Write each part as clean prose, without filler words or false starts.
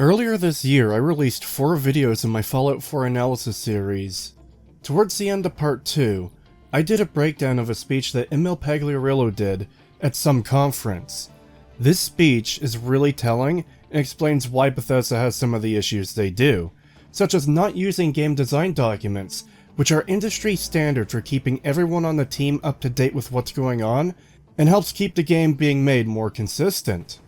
Earlier this year, I released 4 videos in my Fallout 4 analysis series. Towards the end of part 2, I did a breakdown of a speech that Emil Pagliarulo did at some conference. This speech is really telling and explains why Bethesda has some of the issues they do, such as not using game design documents, which are industry standard for keeping everyone on the team up to date with what's going on, and helps keep the game being made more consistent.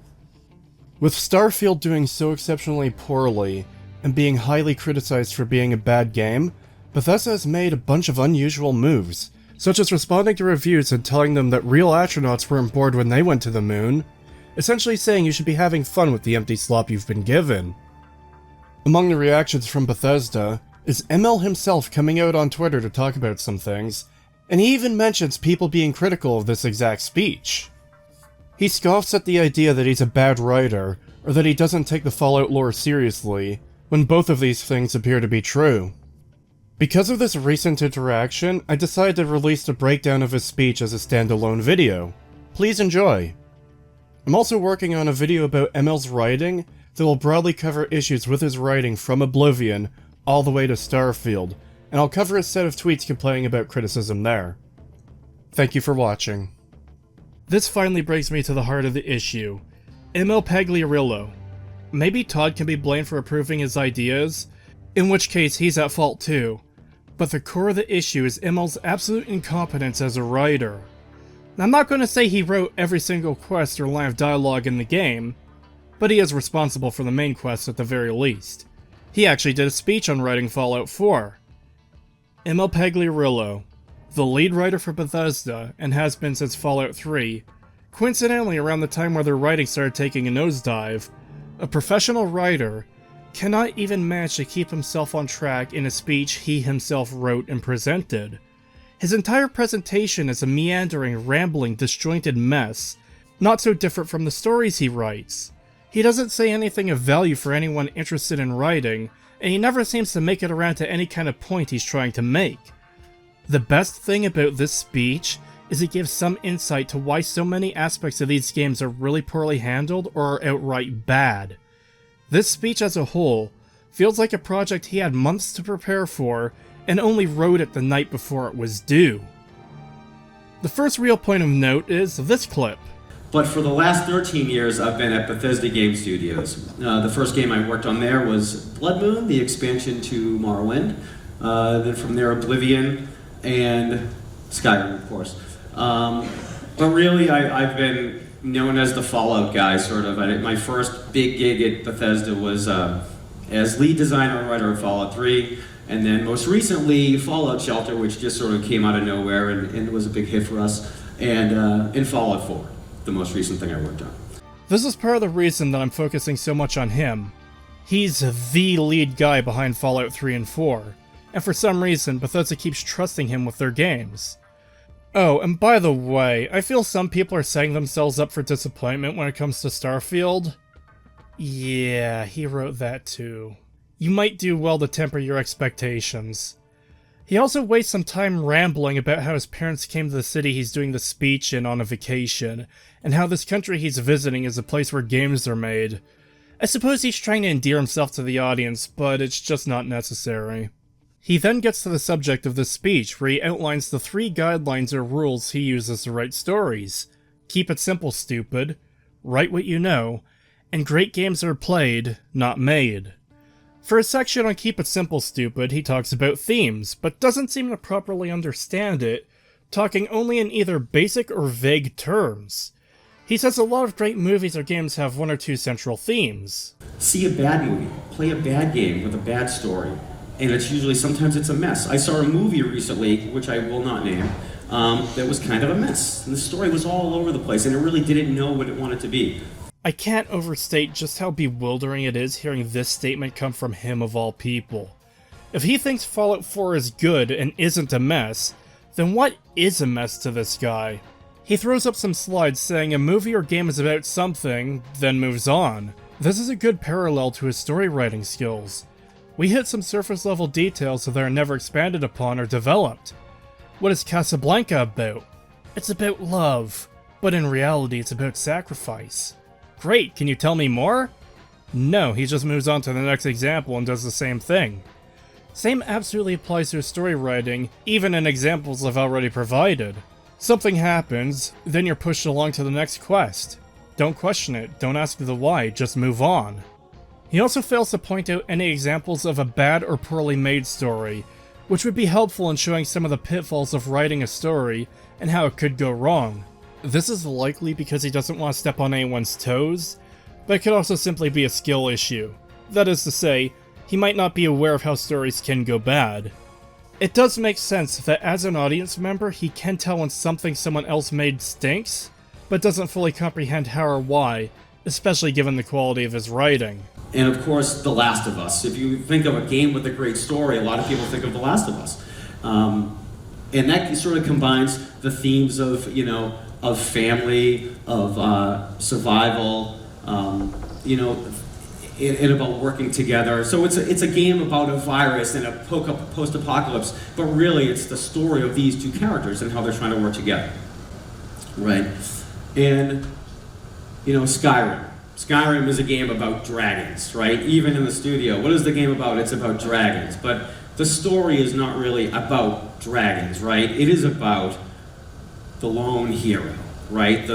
With Starfield doing so exceptionally poorly, and being highly criticized for being a bad game, Bethesda has made a bunch of unusual moves, such as responding to reviews and telling them that real astronauts weren't bored when they went to the moon, essentially saying you should be having fun with the empty slop you've been given. Among the reactions from Bethesda is Emil himself coming out on Twitter to talk about some things, and he even mentions people being critical of this exact speech. He scoffs at the idea that he's a bad writer, or that he doesn't take the Fallout lore seriously, when both of these things appear to be true. Because of this recent interaction, I decided to release a breakdown of his speech as a standalone video. Please enjoy! I'm also working on a video about Emil's writing that will broadly cover issues with his writing from Oblivion all the way to Starfield, and I'll cover a set of tweets complaining about criticism there. Thank you for watching. This finally brings me to the heart of the issue. Emil Pagliarulo. Maybe Todd can be blamed for approving his ideas, in which case he's at fault too, but the core of the issue is Emil's absolute incompetence as a writer. Now, I'm not going to say he wrote every single quest or line of dialogue in the game, but he is responsible for the main quest at the very least. He actually did a speech on writing Fallout 4. Emil Pagliarulo, the lead writer for Bethesda, and has been since Fallout 3, coincidentally around the time where their writing started taking a nosedive, a professional writer, cannot even manage to keep himself on track in a speech he himself wrote and presented. His entire presentation is a meandering, rambling, disjointed mess, not so different from the stories he writes. He doesn't say anything of value for anyone interested in writing, and he never seems to make it around to any kind of point he's trying to make. The best thing about this speech is it gives some insight to why so many aspects of these games are really poorly handled or are outright bad. This speech as a whole feels like a project he had months to prepare for and only wrote it the night before it was due. The first real point of note is this clip. But for the last 13 years, I've been at Bethesda Game Studios. The first game I worked on there was Blood Moon, the expansion to Morrowind. Then from there, Oblivion, and Skyrim, of course. But really, I've been known as the Fallout guy, sort of. My first big gig at Bethesda was as lead designer and writer of Fallout 3, and then most recently, Fallout Shelter, which just sort of came out of nowhere and was a big hit for us, and in Fallout 4, the most recent thing I worked on. This is part of the reason that I'm focusing so much on him. He's the lead guy behind Fallout 3 and 4. And for some reason, Bethesda keeps trusting him with their games. Oh, and by the way, I feel some people are setting themselves up for disappointment when it comes to Starfield. Yeah, he wrote that too. You might do well to temper your expectations. He also wastes some time rambling about how his parents came to the city he's doing the speech in on a vacation, and how this country he's visiting is a place where games are made. I suppose he's trying to endear himself to the audience, but it's just not necessary. He then gets to the subject of this speech, where he outlines the 3 guidelines or rules he uses to write stories. Keep it simple, stupid. Write what you know. And great games are played, not made. For a section on Keep It Simple, Stupid, he talks about themes, but doesn't seem to properly understand it, talking only in either basic or vague terms. He says a lot of great movies or games have 1 or 2 central themes. See a bad movie, play a bad game with a bad story. And it's usually, sometimes it's a mess. I saw a movie recently, which I will not name, that was kind of a mess. And the story was all over the place, and it really didn't know what it wanted to be. I can't overstate just how bewildering it is hearing this statement come from him of all people. If he thinks Fallout 4 is good and isn't a mess, then what is a mess to this guy? He throws up some slides saying a movie or game is about something, then moves on. This is a good parallel to his story writing skills. We hit some surface level details that are never expanded upon or developed. What is Casablanca about? It's about love, but in reality it's about sacrifice. Great, can you tell me more? No, he just moves on to the next example and does the same thing. Same absolutely applies to story writing, even in examples I've already provided. Something happens, then you're pushed along to the next quest. Don't question it, don't ask the why, just move on. He also fails to point out any examples of a bad or poorly made story, which would be helpful in showing some of the pitfalls of writing a story and how it could go wrong. This is likely because he doesn't want to step on anyone's toes, but it could also simply be a skill issue. That is to say, he might not be aware of how stories can go bad. It does make sense that as an audience member, he can tell when something someone else made stinks, but doesn't fully comprehend how or why, especially given the quality of his writing. And of course, The Last of Us. If you think of a game with a great story, a lot of people think of The Last of Us. And that sort of combines the themes of, of family, of survival, and about working together. So it's a game about a virus and a post-apocalypse, but really it's the story of these two characters and how they're trying to work together, right? And, Skyrim. Skyrim is a game about dragons, right? Even in the studio. What is the game about? It's about dragons. But the story is not really about dragons, right? It is about the lone hero, right? It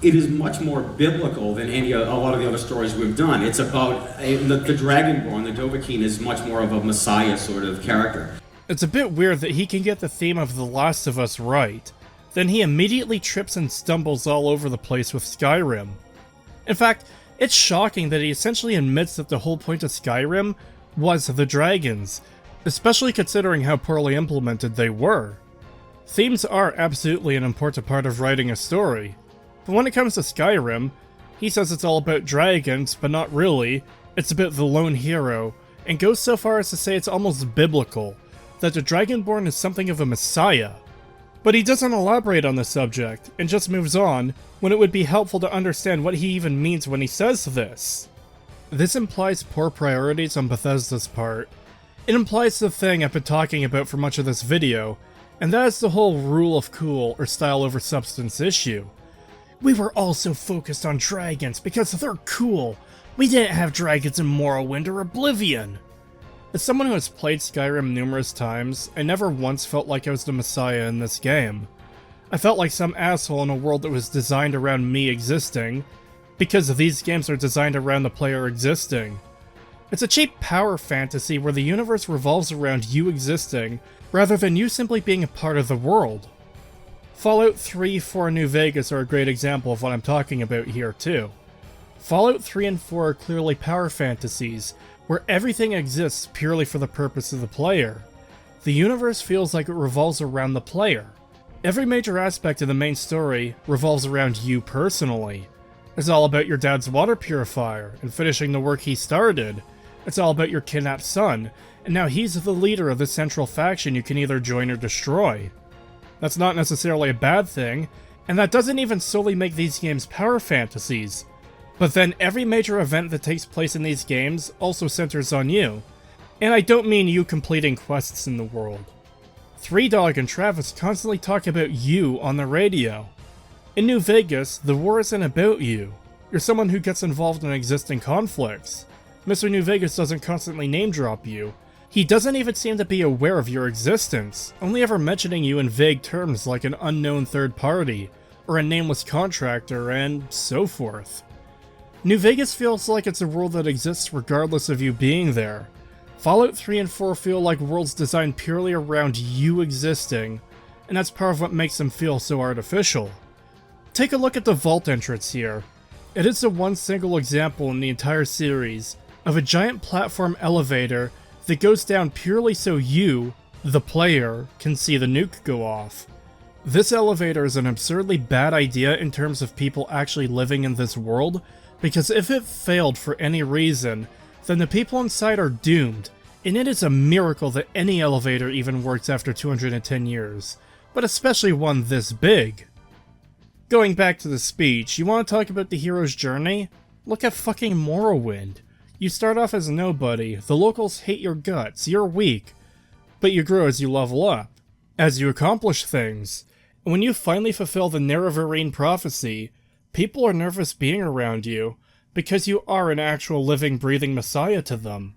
is much more biblical than a lot of the other stories we've done. It's about the Dragonborn, the Dovahkiin, is much more of a messiah sort of character. It's a bit weird that he can get the theme of The Last of Us right, then he immediately trips and stumbles all over the place with Skyrim. In fact, it's shocking that he essentially admits that the whole point of Skyrim was the dragons, especially considering how poorly implemented they were. Themes are absolutely an important part of writing a story, but when it comes to Skyrim, he says it's all about dragons, but not really, it's about the lone hero, and goes so far as to say it's almost biblical, that the Dragonborn is something of a messiah. But he doesn't elaborate on the subject, and just moves on, when it would be helpful to understand what he even means when he says this. This implies poor priorities on Bethesda's part. It implies the thing I've been talking about for much of this video, and that is the whole rule of cool or style over substance issue. We were all so focused on dragons because they're cool. We didn't have dragons in Morrowind or Oblivion. As someone who has played Skyrim numerous times, I never once felt like I was the messiah in this game. I felt like some asshole in a world that was designed around me existing, because these games are designed around the player existing. It's a cheap power fantasy where the universe revolves around you existing, rather than you simply being a part of the world. Fallout 3, 4, and New Vegas are a great example of what I'm talking about here too. Fallout 3 and 4 are clearly power fantasies, where everything exists purely for the purpose of the player. The universe feels like it revolves around the player. Every major aspect of the main story revolves around you personally. It's all about your dad's water purifier and finishing the work he started. It's all about your kidnapped son, and now he's the leader of the central faction you can either join or destroy. That's not necessarily a bad thing, and that doesn't even solely make these games power fantasies. But then every major event that takes place in these games also centers on you. And I don't mean you completing quests in the world. Three Dog and Travis constantly talk about you on the radio. In New Vegas, the war isn't about you. You're someone who gets involved in existing conflicts. Mr. New Vegas doesn't constantly name drop you. He doesn't even seem to be aware of your existence, only ever mentioning you in vague terms like an unknown third party, or a nameless contractor, and so forth. New Vegas feels like it's a world that exists regardless of you being there. Fallout 3 and 4 feel like worlds designed purely around you existing, and that's part of what makes them feel so artificial. Take a look at the vault entrance here. It is the one single example in the entire series of a giant platform elevator that goes down purely so you, the player, can see the nuke go off. This elevator is an absurdly bad idea in terms of people actually living in this world, because if it failed for any reason, then the people inside are doomed, and it is a miracle that any elevator even works after 210 years, but especially one this big. Going back to the speech, you want to talk about the hero's journey? Look at fucking Morrowind. You start off as nobody, the locals hate your guts, you're weak, but you grow as you level up, as you accomplish things, and when you finally fulfill the Nerevarine prophecy, people are nervous being around you because you are an actual living, breathing messiah to them.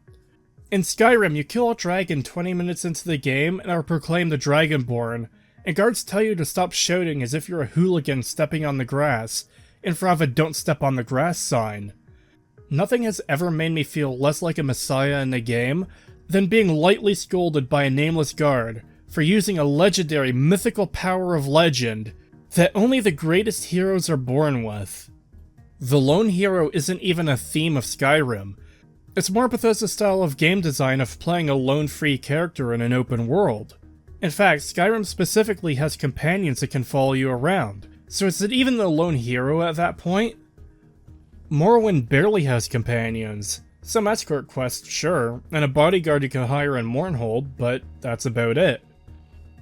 In Skyrim, you kill a dragon 20 minutes into the game and are proclaimed the Dragonborn, and guards tell you to stop shouting as if you're a hooligan stepping on the grass in front of a "Don't Step on the Grass" sign. Nothing has ever made me feel less like a messiah in the game than being lightly scolded by a nameless guard for using a legendary mythical power of legend that only the greatest heroes are born with. The lone hero isn't even a theme of Skyrim. It's more Bethesda's style of game design of playing a lone free character in an open world. In fact, Skyrim specifically has companions that can follow you around, so is it even the lone hero at that point? Morrowind barely has companions. Some escort quests, sure, and a bodyguard you can hire in Mournhold, but that's about it.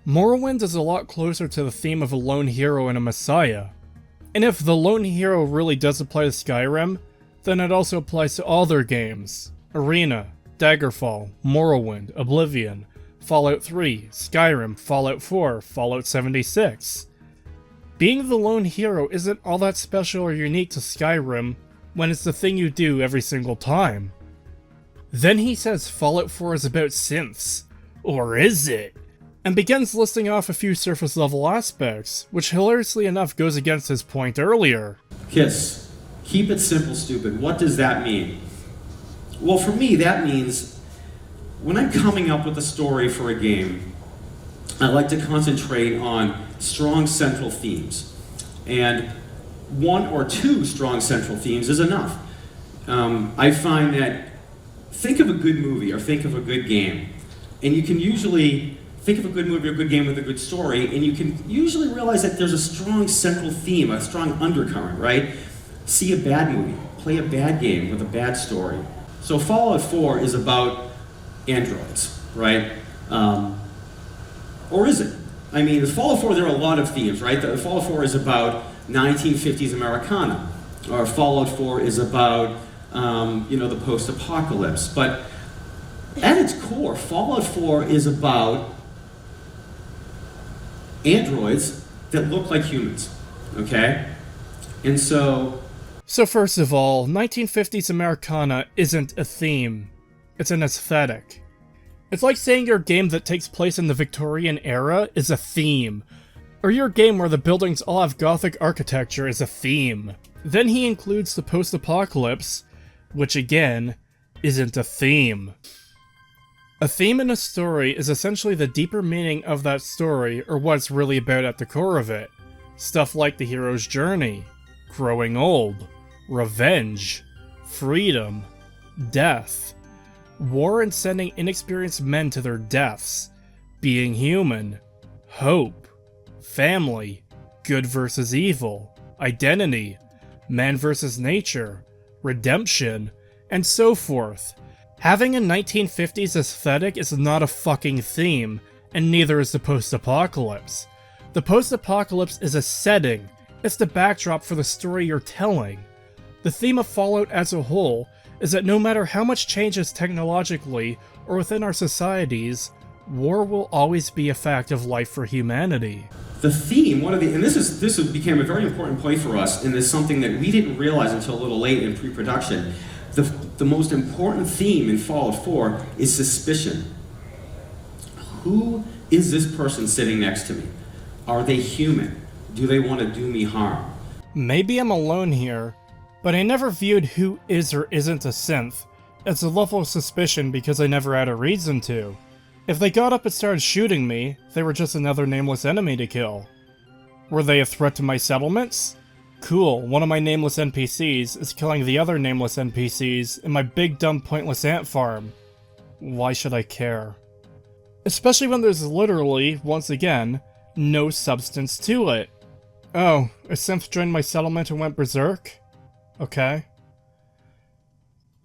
Morrowind is a lot closer to the theme of a lone hero and a messiah. And if the lone hero really does apply to Skyrim, then it also applies to all their games. Arena, Daggerfall, Morrowind, Oblivion, Fallout 3, Skyrim, Fallout 4, Fallout 76. Being the lone hero isn't all that special or unique to Skyrim when it's the thing you do every single time. Then he says Fallout 4 is about synths. Or is it? And begins listing off a few surface level aspects, which hilariously enough goes against his point earlier. KISS. Keep it simple, stupid. What does that mean? Well, for me, that means when I'm coming up with a story for a game, I like to concentrate on strong central themes. And one or two strong central themes is enough. I find that think of a good movie or think of a good game, and you can usually think of a good movie or a good game with a good story, and you can usually realize that there's a strong central theme, a strong undercurrent, right? See a bad movie, play a bad game with a bad story. So Fallout 4 is about androids, right? Or is it? I mean, with Fallout 4, there are a lot of themes, right? Fallout 4 is about 1950s Americana, or Fallout 4 is about, the post-apocalypse. But at its core, Fallout 4 is about androids that look like humans, okay? And so first of all, 1950s Americana isn't a theme. It's an aesthetic. It's like saying your game that takes place in the Victorian era is a theme, or your game where the buildings all have Gothic architecture is a theme. Then he includes the post-apocalypse, which again, isn't a theme. A theme in a story is essentially the deeper meaning of that story or what it's really about at the core of it. Stuff like the hero's journey, growing old, revenge, freedom, death, war and sending inexperienced men to their deaths, being human, hope, family, good versus evil, identity, man versus nature, redemption, and so forth. Having a 1950s aesthetic is not a fucking theme, and neither is the post-apocalypse. The post-apocalypse is a setting, it's the backdrop for the story you're telling. The theme of Fallout as a whole is that no matter how much changes technologically or within our societies, war will always be a fact of life for humanity. the theme, this became a very important point for us, and is something that we didn't realize until a little late in pre-production. The most important theme in Fallout 4 is suspicion. Who is this person sitting next to me? Are they human? Do they want to do me harm? Maybe I'm alone here, but I never viewed who is or isn't a synth as a level of suspicion because I never had a reason to. If they got up and started shooting me, they were just another nameless enemy to kill. Were they a threat to my settlements? Cool, one of my nameless NPCs is killing the other nameless NPCs in my big dumb pointless ant farm. Why should I care? Especially when there's literally, once again, no substance to it. Oh, a synth joined my settlement and went berserk? Okay.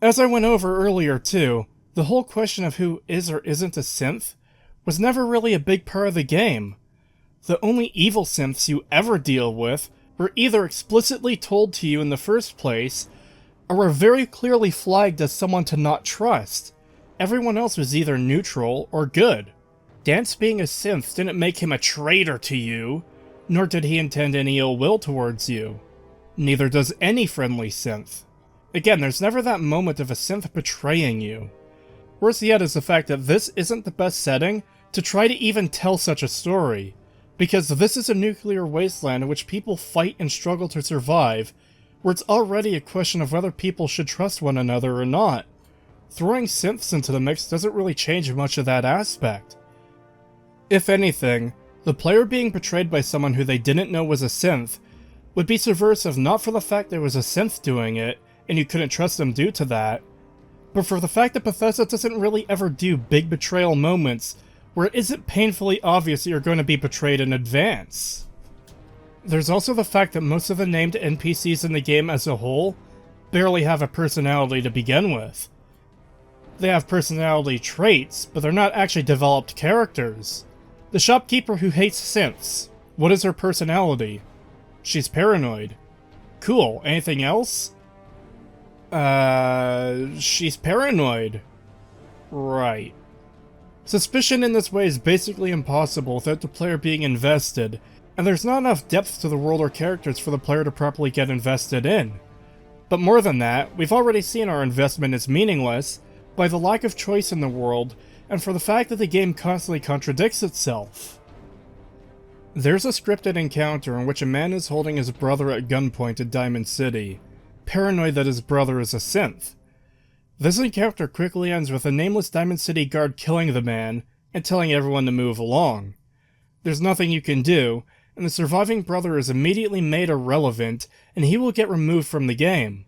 As I went over earlier too, the whole question of who is or isn't a synth was never really a big part of the game. The only evil synths you ever deal with were either explicitly told to you in the first place, or were very clearly flagged as someone to not trust. Everyone else was either neutral or good. Dance being a synth didn't make him a traitor to you, nor did he intend any ill will towards you. Neither does any friendly synth. Again, there's never that moment of a synth betraying you. Worse yet is the fact that this isn't the best setting to try to even tell such a story, because this is a nuclear wasteland in which people fight and struggle to survive, where it's already a question of whether people should trust one another or not. Throwing synths into the mix doesn't really change much of that aspect. If anything, the player being betrayed by someone who they didn't know was a synth would be subversive not for the fact there was a synth doing it, and you couldn't trust them due to that, but for the fact that Bethesda doesn't really ever do big betrayal moments where it isn't painfully obvious that you're going to be betrayed in advance. There's also the fact that most of the named NPCs in the game as a whole barely have a personality to begin with. They have personality traits, but they're not actually developed characters. The shopkeeper who hates synths, what is her personality? She's paranoid. Cool, anything else? She's paranoid. Right. Suspicion in this way is basically impossible without the player being invested, and there's not enough depth to the world or characters for the player to properly get invested in. But more than that, we've already seen our investment is meaningless by the lack of choice in the world, and for the fact that the game constantly contradicts itself. There's a scripted encounter in which a man is holding his brother at gunpoint in Diamond City, paranoid that his brother is a synth. This encounter quickly ends with a nameless Diamond City guard killing the man and telling everyone to move along. There's nothing you can do, and the surviving brother is immediately made irrelevant, and he will get removed from the game.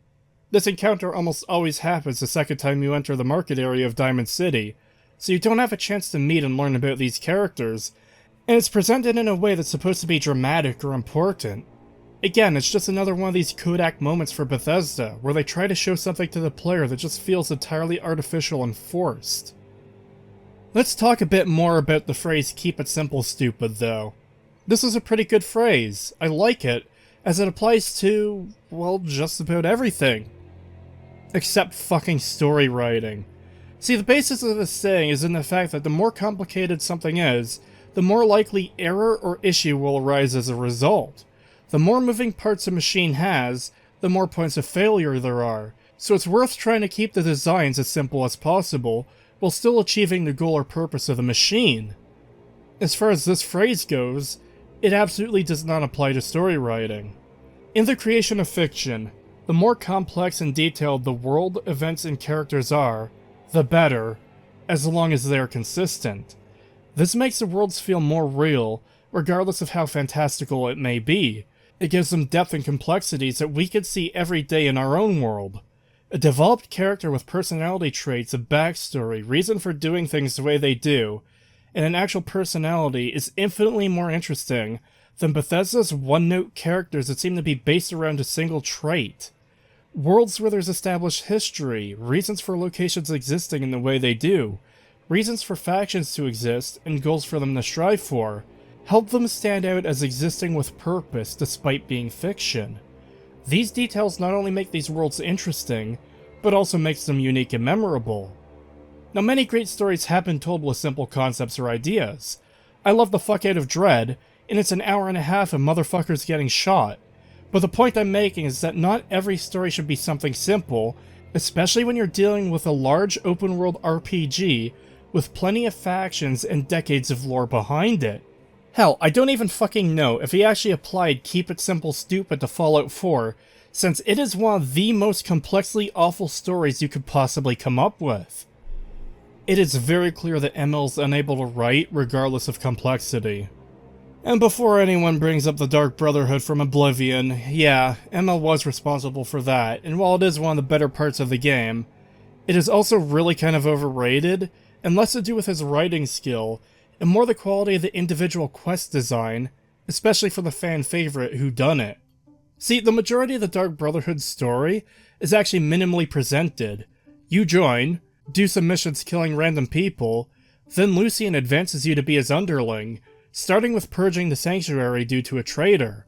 This encounter almost always happens the second time you enter the market area of Diamond City, so you don't have a chance to meet and learn about these characters, and it's presented in a way that's supposed to be dramatic or important. Again, it's just another one of these Kodak moments for Bethesda, where they try to show something to the player that just feels entirely artificial and forced. Let's talk a bit more about the phrase "keep it simple, stupid," though. This is a pretty good phrase. I like it, as it applies to, well, just about everything. Except fucking story writing. See, the basis of this saying is in the fact that the more complicated something is, the more likely error or issue will arise as a result. The more moving parts a machine has, the more points of failure there are, so it's worth trying to keep the designs as simple as possible, while still achieving the goal or purpose of the machine. As far as this phrase goes, it absolutely does not apply to story writing. In the creation of fiction, the more complex and detailed the world, events, and characters are, the better, as long as they are consistent. This makes the worlds feel more real, regardless of how fantastical it may be. It gives them depth and complexities that we could see every day in our own world. A developed character with personality traits, a backstory, reason for doing things the way they do, and an actual personality is infinitely more interesting than Bethesda's one-note characters that seem to be based around a single trait. Worlds where there's established history, reasons for locations existing in the way they do, reasons for factions to exist, and goals for them to strive for, help them stand out as existing with purpose despite being fiction. These details not only make these worlds interesting, but also makes them unique and memorable. Now, many great stories have been told with simple concepts or ideas. I love the fuck out of Dread, and it's an hour and a half of motherfuckers getting shot. But the point I'm making is that not every story should be something simple, especially when you're dealing with a large open-world RPG with plenty of factions and decades of lore behind it. Hell, I don't even fucking know if he actually applied Keep It Simple Stupid to Fallout 4, since it is one of the most complexly awful stories you could possibly come up with. It is very clear that Emil's unable to write regardless of complexity. And before anyone brings up the Dark Brotherhood from Oblivion, yeah, Emil was responsible for that, and while it is one of the better parts of the game, it is also really kind of overrated, and less to do with his writing skill, and more the quality of the individual quest design, especially for the fan favorite whodunit. See, the majority of the Dark Brotherhood story is actually minimally presented. You join, do some missions killing random people, then Lucian advances you to be his underling, starting with purging the sanctuary due to a traitor.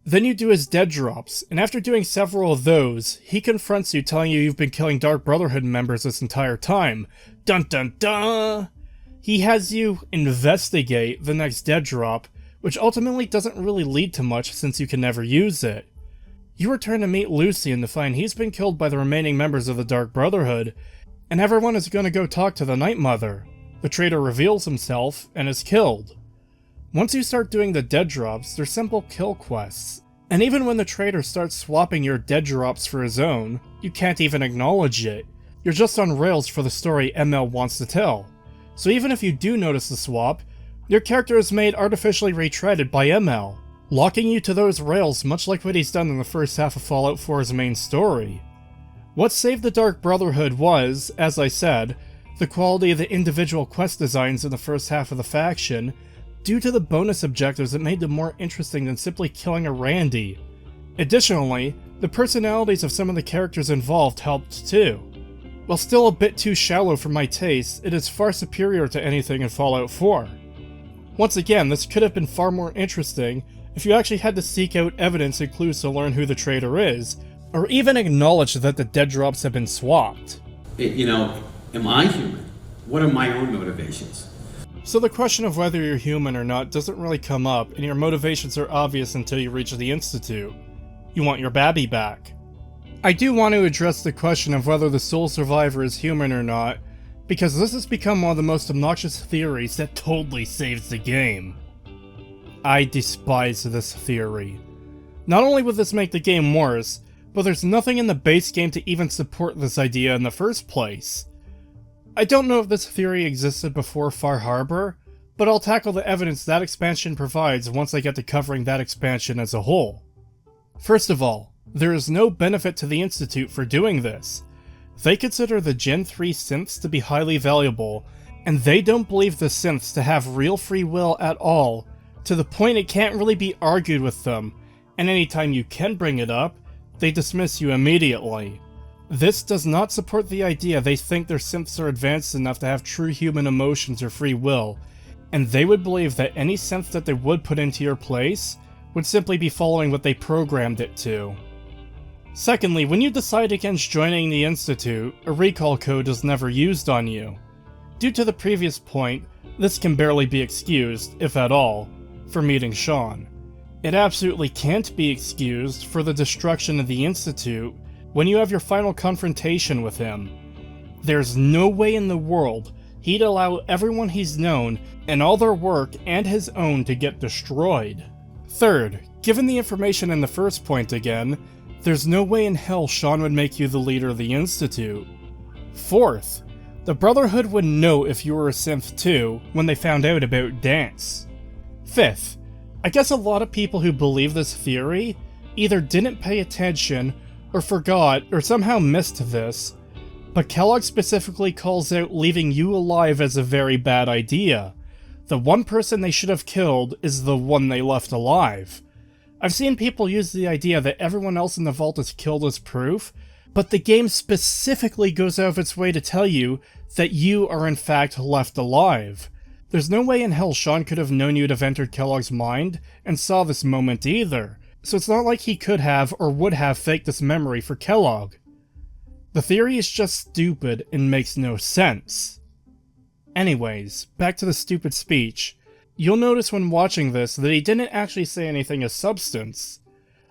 Then you do his dead drops, and after doing several of those, he confronts you telling you you've been killing Dark Brotherhood members this entire time. Dun dun dun! He has you investigate the next dead drop, which ultimately doesn't really lead to much since you can never use it. You return to meet Lucian to find he's been killed by the remaining members of the Dark Brotherhood, and everyone is going to go talk to the Night Mother. The traitor reveals himself and is killed. Once you start doing the dead drops, they're simple kill quests, and even when the traitor starts swapping your dead drops for his own, you can't even acknowledge it. You're just on rails for the story ML wants to tell. So even if you do notice the swap, your character is made artificially retreaded by ML, locking you to those rails much like what he's done in the first half of Fallout 4's main story. What saved the Dark Brotherhood was, as I said, the quality of the individual quest designs in the first half of the faction, due to the bonus objectives that made them more interesting than simply killing a Randy. Additionally, the personalities of some of the characters involved helped too. While still a bit too shallow for my taste, it is far superior to anything in Fallout 4. Once again, this could have been far more interesting if you actually had to seek out evidence and clues to learn who the traitor is, or even acknowledge that the dead drops have been swapped. Am I human? What are my own motivations? So the question of whether you're human or not doesn't really come up, and your motivations are obvious until you reach the Institute. You want your babby back. I do want to address the question of whether the sole survivor is human or not, because this has become one of the most obnoxious theories that totally saves the game. I despise this theory. Not only would this make the game worse, but there's nothing in the base game to even support this idea in the first place. I don't know if this theory existed before Far Harbor, but I'll tackle the evidence that expansion provides once I get to covering that expansion as a whole. First of all, there is no benefit to the Institute for doing this. They consider the Gen 3 synths to be highly valuable, and they don't believe the synths to have real free will at all, to the point it can't really be argued with them, and anytime you can bring it up, they dismiss you immediately. This does not support the idea they think their synths are advanced enough to have true human emotions or free will, and they would believe that any synth that they would put into your place would simply be following what they programmed it to. Secondly, when you decide against joining the Institute, a recall code is never used on you. Due to the previous point, this can barely be excused, if at all, for meeting Sean. It absolutely can't be excused for the destruction of the Institute when you have your final confrontation with him. There's no way in the world he'd allow everyone he's known and all their work and his own to get destroyed. Third, given the information in the first point again, there's no way in hell Sean would make you the leader of the Institute. Fourth, the Brotherhood would know if you were a synth too when they found out about Dance. Fifth, I guess a lot of people who believe this theory either didn't pay attention, or forgot, or somehow missed this, but Kellogg specifically calls out leaving you alive as a very bad idea. The one person they should have killed is the one they left alive. I've seen people use the idea that everyone else in the vault is killed as proof, but the game specifically goes out of its way to tell you that you are in fact left alive. There's no way in hell Sean could have known you'd have entered Kellogg's mind and saw this moment either, so it's not like he could have or would have faked this memory for Kellogg. The theory is just stupid and makes no sense. Anyways, back to the stupid speech. You'll notice when watching this that he didn't actually say anything of substance.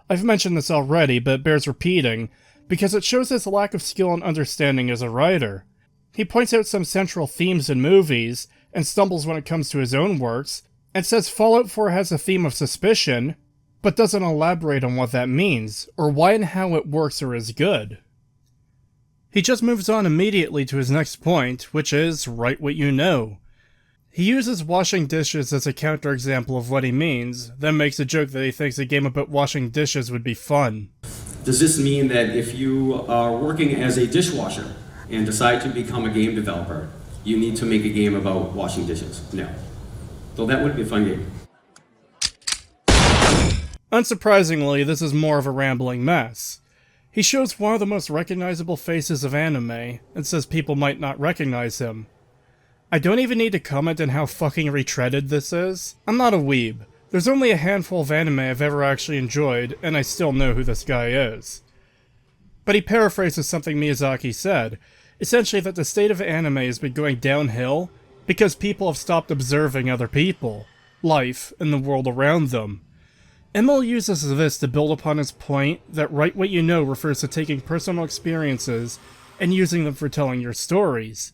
I've mentioned this already, but it bears repeating, because it shows his lack of skill and understanding as a writer. He points out some central themes in movies, and stumbles when it comes to his own works, and says Fallout 4 has a theme of suspicion, but doesn't elaborate on what that means, or why and how it works or is good. He just moves on immediately to his next point, which is, write what you know. He uses washing dishes as a counterexample of what he means, then makes a joke that he thinks a game about washing dishes would be fun. Does this mean that if you are working as a dishwasher and decide to become a game developer, you need to make a game about washing dishes? No. Though that would be a fun game. Unsurprisingly, this is more of a rambling mess. He shows one of the most recognizable faces of anime, and says people might not recognize him. I don't even need to comment on how fucking retreaded this is. I'm not a weeb. There's only a handful of anime I've ever actually enjoyed, and I still know who this guy is. But he paraphrases something Miyazaki said, essentially that the state of anime has been going downhill because people have stopped observing other people, life, and the world around them. Emil uses this to build upon his point that write what you know refers to taking personal experiences and using them for telling your stories.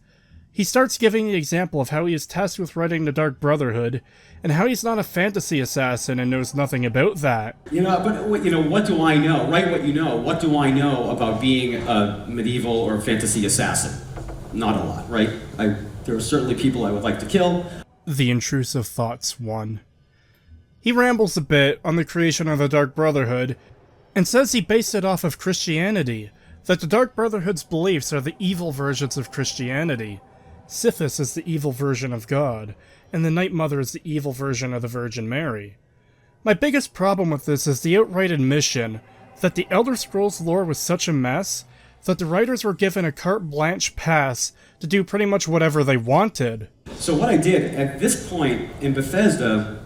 He starts giving the example of how he is tasked with writing the Dark Brotherhood, and how he's not a fantasy assassin and knows nothing about that. What do I know? Write what you know. What do I know about being a medieval or fantasy assassin? Not a lot, right? There are certainly people I would like to kill. The intrusive thoughts one. He rambles a bit on the creation of the Dark Brotherhood, and says he based it off of Christianity, that the Dark Brotherhood's beliefs are the evil versions of Christianity. Sithis is the evil version of God, and the Night Mother is the evil version of the Virgin Mary. My biggest problem with this is the outright admission that the Elder Scrolls lore was such a mess that the writers were given a carte blanche pass to do pretty much whatever they wanted. So what I did, at this point in Bethesda,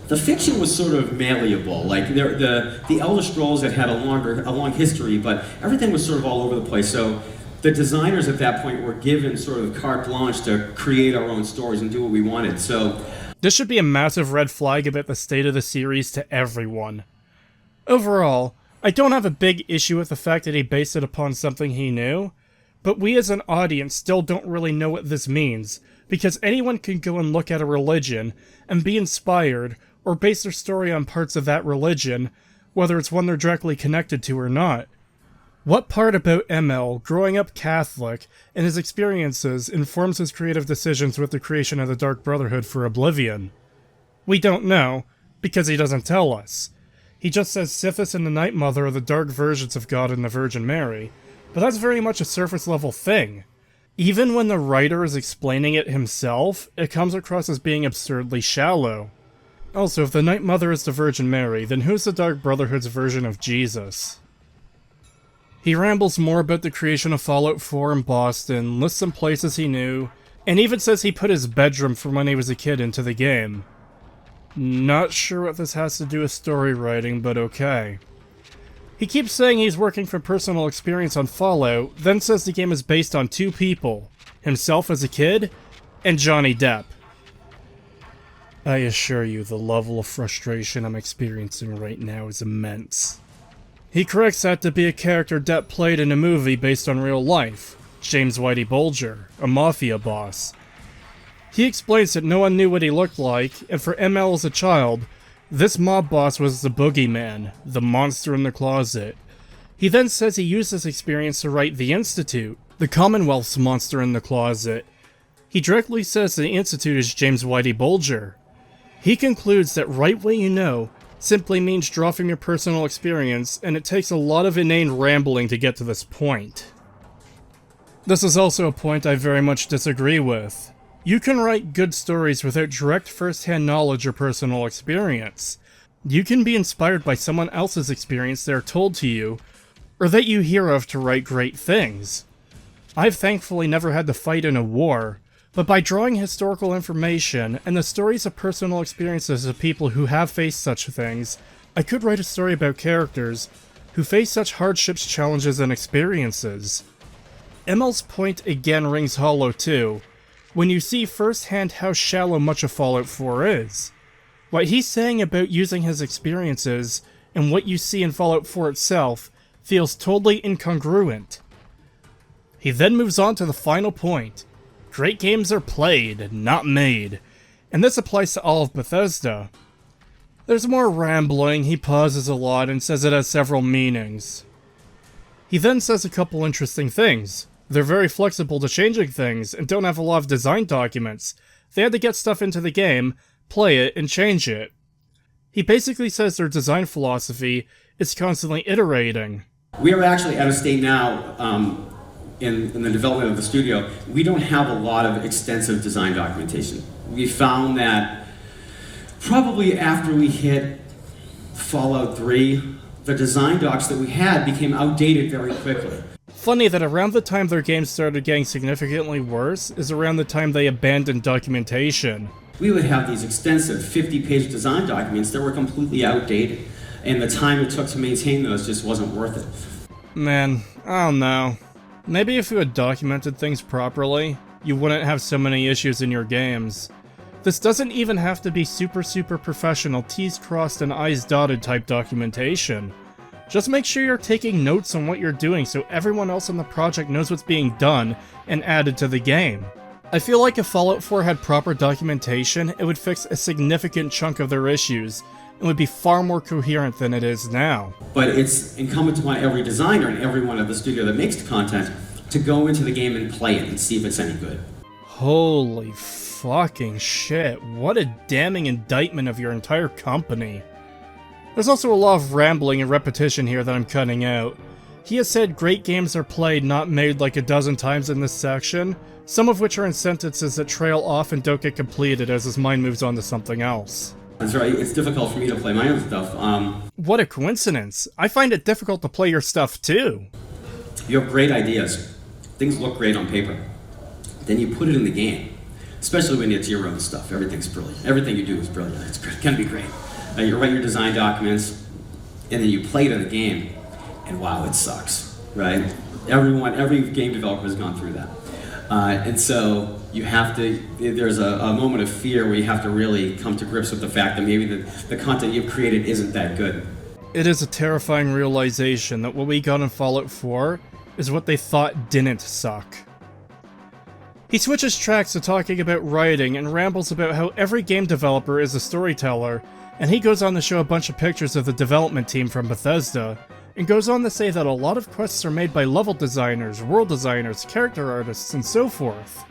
the fiction was sort of malleable. Like the Elder Scrolls had a long history, but everything was sort of all over the place. So the designers at that point were given sort of carte blanche to create our own stories and do what we wanted. So this should be a massive red flag about the state of the series to everyone. Overall, I don't have a big issue with the fact that he based it upon something he knew, but we as an audience still don't really know what this means, because anyone can go and look at a religion and be inspired or base their story on parts of that religion, whether it's one they're directly connected to or not. What part about Emil, growing up Catholic, and his experiences informs his creative decisions with the creation of the Dark Brotherhood for Oblivion? We don't know, because he doesn't tell us. He just says Sithis and the Night Mother are the dark versions of God and the Virgin Mary, but that's very much a surface-level thing. Even when the writer is explaining it himself, it comes across as being absurdly shallow. Also, if the Night Mother is the Virgin Mary, then who's the Dark Brotherhood's version of Jesus? He rambles more about the creation of Fallout 4 in Boston, lists some places he knew, and even says he put his bedroom from when he was a kid into the game. Not sure what this has to do with story writing, but okay. He keeps saying he's working from personal experience on Fallout, then says the game is based on two people, himself as a kid, and Johnny Depp. I assure you, the level of frustration I'm experiencing right now is immense. He corrects that to be a character Depp played in a movie based on real life, James Whitey Bulger, a mafia boss. He explains that no one knew what he looked like, and for Emil as a child, this mob boss was the boogeyman, the monster in the closet. He then says he used this experience to write The Institute, the Commonwealth's monster in the closet. He directly says the Institute is James Whitey Bulger. He concludes that write what you know simply means draw from your personal experience, and it takes a lot of inane rambling to get to this point. This is also a point I very much disagree with. You can write good stories without direct first-hand knowledge or personal experience. You can be inspired by someone else's experience they're told to you, or that you hear of to write great things. I've thankfully never had to fight in a war, but by drawing historical information and the stories of personal experiences of people who have faced such things, I could write a story about characters who face such hardships, challenges, and experiences. Emil's point again rings hollow too, when you see firsthand how shallow much of Fallout 4 is. What he's saying about using his experiences and what you see in Fallout 4 itself feels totally incongruent. He then moves on to the final point. Great games are played, not made, and this applies to all of Bethesda. There's more rambling, he pauses a lot and says it has several meanings. He then says a couple interesting things. They're very flexible to changing things and don't have a lot of design documents. They had to get stuff into the game, play it, and change it. He basically says their design philosophy is constantly iterating. We are actually at a state now, in the development of the studio, we don't have a lot of extensive design documentation. We found that probably after we hit Fallout 3, the design docs that we had became outdated very quickly. Funny that around the time their game started getting significantly worse is around the time they abandoned documentation. We would have these extensive 50-page design documents that were completely outdated, and the time it took to maintain those just wasn't worth it. Man, I don't know. Maybe if you had documented things properly, you wouldn't have so many issues in your games. This doesn't even have to be super professional T's crossed and I's dotted type documentation. Just make sure you're taking notes on what you're doing so everyone else on the project knows what's being done and added to the game. I feel like if Fallout 4 had proper documentation, it would fix a significant chunk of their issues and would be far more coherent than it is now. But it's incumbent upon every designer and everyone at the studio that makes the content to go into the game and play it and see if it's any good. Holy fucking shit, what a damning indictment of your entire company. There's also a lot of rambling and repetition here that I'm cutting out. He has said great games are played, not made like a dozen times in this section, some of which are in sentences that trail off and don't get completed as his mind moves on to something else. That's right, it's difficult for me to play my own stuff. What a coincidence. I find it difficult to play your stuff too. You have great ideas. Things look great on paper. Then you put it in the game. Especially when it's your own stuff. Everything's brilliant. Everything you do is brilliant. It's gonna be great. You write your design documents, and then you play it in the game, and wow, it sucks, right? Every game developer has gone through that. And so you have to, there's a moment of fear where you have to really come to grips with the fact that maybe the content you've created isn't that good. It is a terrifying realization that what we got in Fallout 4 is what they thought didn't suck. He switches tracks to talking about writing and rambles about how every game developer is a storyteller, and he goes on to show a bunch of pictures of the development team from Bethesda, and goes on to say that a lot of quests are made by level designers, world designers, character artists, and so forth.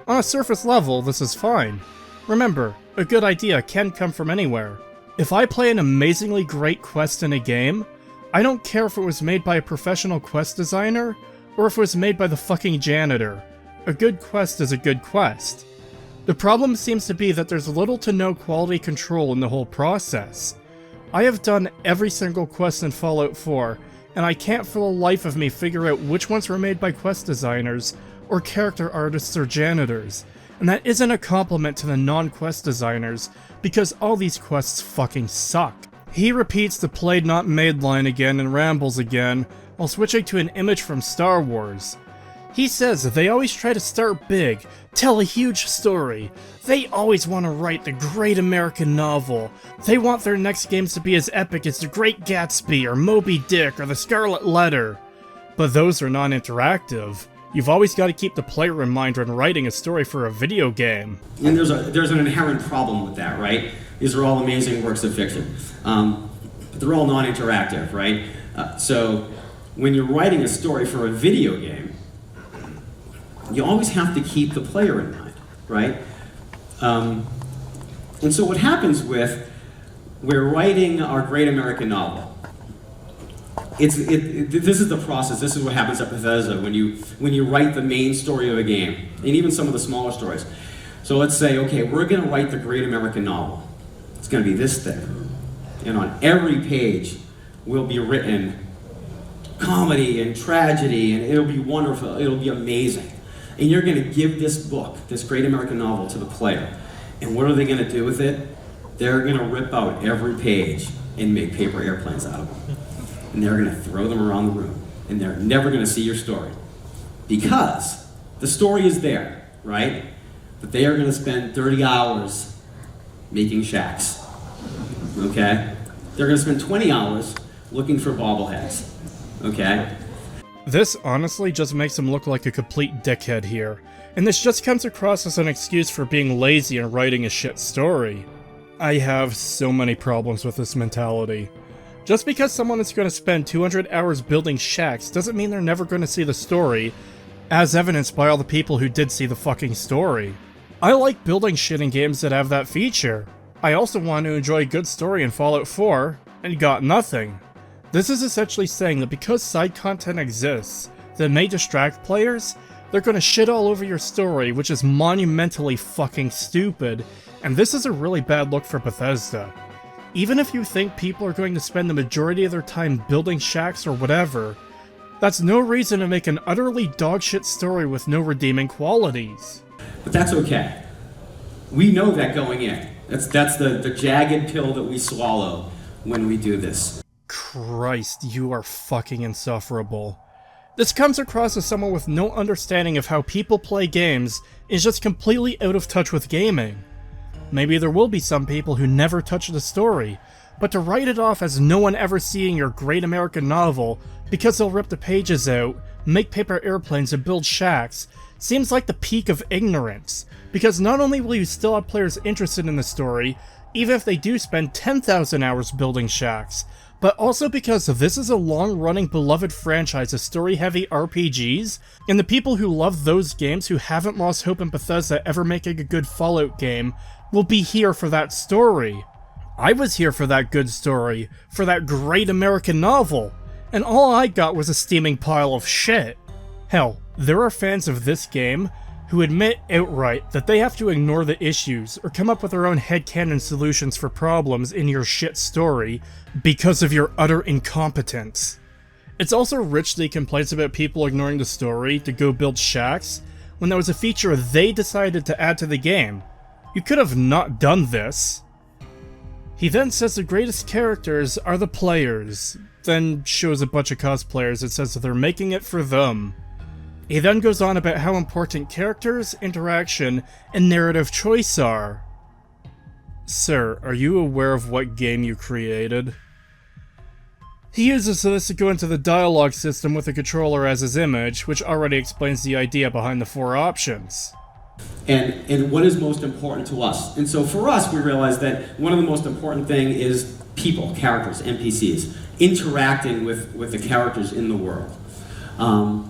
On a surface level, this is fine. Remember, a good idea can come from anywhere. If I play an amazingly great quest in a game, I don't care if it was made by a professional quest designer, or if it was made by the fucking janitor. A good quest is a good quest. The problem seems to be that there's little to no quality control in the whole process. I have done every single quest in Fallout 4, and I can't for the life of me figure out which ones were made by quest designers, or character artists or janitors, and that isn't a compliment to the non-quest designers, because all these quests fucking suck. He repeats the played not made line again and rambles again, while switching to an image from Star Wars. He says that they always try to start big, tell a huge story. They always want to write the great American novel. They want their next games to be as epic as The Great Gatsby or Moby Dick or The Scarlet Letter. But those are non-interactive. You've always got to keep the player in mind when writing a story for a video game. And there's an inherent problem with that, right? These are all amazing works of fiction. But they're all non-interactive, right? So when you're writing a story for a video game, you always have to keep the player in mind, right? And so what happens we're writing our great American novel. This is the process. This is what happens at Bethesda when you write the main story of a game, and even some of the smaller stories. So let's say, okay, we're going to write the great American novel. It's going to be this thick, and on every page will be written comedy and tragedy, and it'll be wonderful. It'll be amazing. And you're going to give this book, this great American novel, to the player. And what are they going to do with it? They're going to rip out every page and make paper airplanes out of them. And they're going to throw them around the room. And they're never going to see your story. Because the story is there, right? But they are going to spend 30 hours making shacks. Okay? They're going to spend 20 hours looking for bobbleheads. Okay? This honestly just makes him look like a complete dickhead here, and this just comes across as an excuse for being lazy and writing a shit story. I have so many problems with this mentality. Just because someone is going to spend 200 hours building shacks doesn't mean they're never going to see the story, as evidenced by all the people who did see the fucking story. I like building shit in games that have that feature. I also want to enjoy a good story in Fallout 4, and got nothing. This is essentially saying that because side content exists that may distract players, they're gonna shit all over your story, which is monumentally fucking stupid, and this is a really bad look for Bethesda. Even if you think people are going to spend the majority of their time building shacks or whatever, that's no reason to make an utterly dogshit story with no redeeming qualities. But that's okay. We know that going in. That's the jagged pill that we swallow when we do this. Christ, you are fucking insufferable. This comes across as someone with no understanding of how people play games and is just completely out of touch with gaming. Maybe there will be some people who never touch the story, but to write it off as no one ever seeing your great American novel because they'll rip the pages out, make paper airplanes, and build shacks seems like the peak of ignorance, because not only will you still have players interested in the story, even if they do spend 10,000 hours building shacks, but also because this is a long-running beloved franchise of story-heavy RPGs, and the people who love those games who haven't lost hope in Bethesda ever making a good Fallout game will be here for that story. I was here for that good story, for that great American novel, and all I got was a steaming pile of shit. Hell, there are fans of this game who admit outright that they have to ignore the issues or come up with their own headcanon solutions for problems in your shit story because of your utter incompetence. It's also richly complaints about people ignoring the story to go build shacks when that was a feature they decided to add to the game. You could have not done this. He then says the greatest characters are the players, then shows a bunch of cosplayers and says that they're making it for them. He then goes on about how important characters, interaction, and narrative choice are. Sir, are you aware of what game you created? He uses this to go into the dialogue system with the controller as his image, which already explains the idea behind the 4 options. And what is most important to us. And so for us, we realized that one of the most important thing is people, characters, NPCs, interacting with the characters in the world. And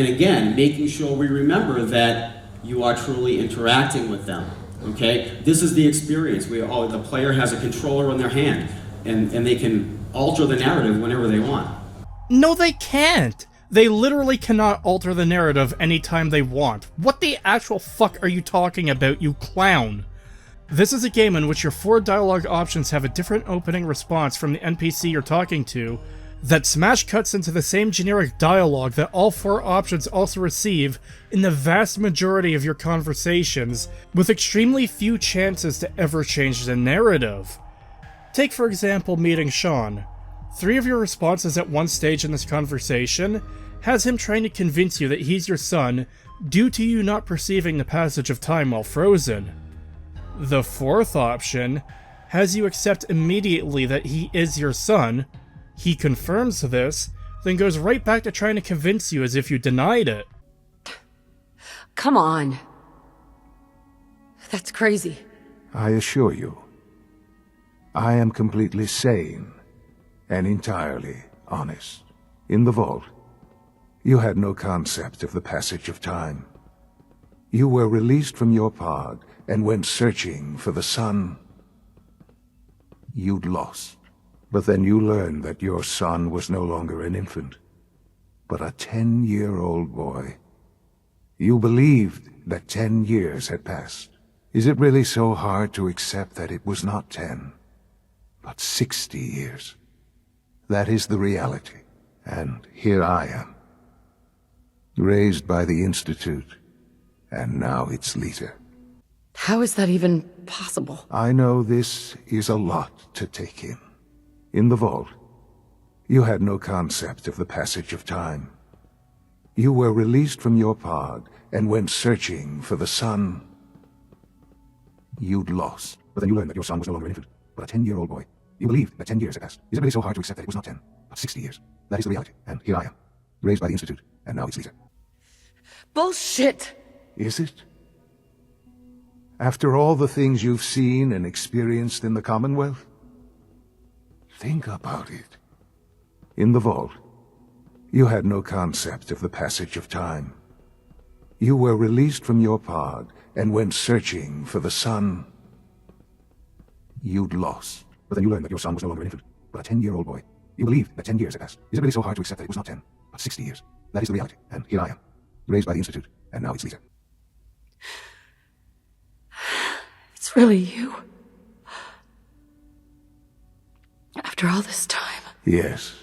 again, making sure we remember that you are truly interacting with them, okay? This is the experience. The player has a controller in their hand, and they can alter the narrative whenever they want. No, they can't! They literally cannot alter the narrative anytime they want. What the actual fuck are you talking about, you clown? This is a game in which your 4 dialogue options have a different opening response from the NPC you're talking to, that smash cuts into the same generic dialogue that all 4 options also receive in the vast majority of your conversations, with extremely few chances to ever change the narrative. Take for example meeting Sean. 3 of your responses at one stage in this conversation has him trying to convince you that he's your son due to you not perceiving the passage of time while frozen. The 4th option has you accept immediately that he is your son. He confirms this, then goes right back to trying to convince you as if you denied it. Come on. That's crazy. I assure you, I am completely sane and entirely honest. In the vault, you had no concept of the passage of time. You were released from your pod and went searching for the sun you'd lost. But then you learned that your son was no longer an infant, but a 10-year-old boy. You believed that 10 years had passed. Is it really so hard to accept that it was not 10, but 60 years? That is the reality, and here I am, raised by the Institute, and now its leader. How is that even possible? I know this is a lot to take in. In the vault, you had no concept of the passage of time. You were released from your pod and went searching for the son you'd lost. But then you learned that your son was no longer an infant, but a 10-year-old boy. You believed that 10 years had passed. Is it really so hard to accept that it was not 10, but 60 years? That is the reality, and here I am, raised by the Institute, and now its leader. Bullshit! Is it? After all the things you've seen and experienced in the Commonwealth? Think about it. In the vault, you had no concept of the passage of time. You were released from your pod and went searching for the son you'd lost. But then you learned that your son was no longer an infant, but a 10-year-old boy. You believed that 10 years had passed. Is it really so hard to accept that it was not 10, but 60 years? That is the reality, and here I am, raised by the Institute, and now its leader. It's really you. After all this time. Yes.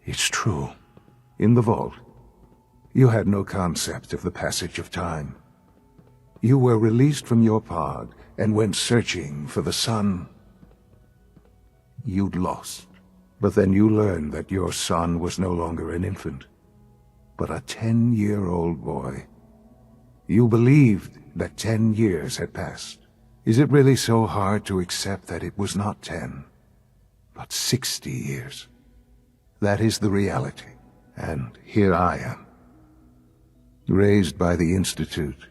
It's true. In the vault, you had no concept of the passage of time. You were released from your pod and went searching for the son you'd lost. But then you learned that your son was no longer an infant, but a 10-year-old boy. You believed that 10 years had passed. Is it really so hard to accept that it was not 10, but 60 years? That is the reality, and here I am, raised by the Institute,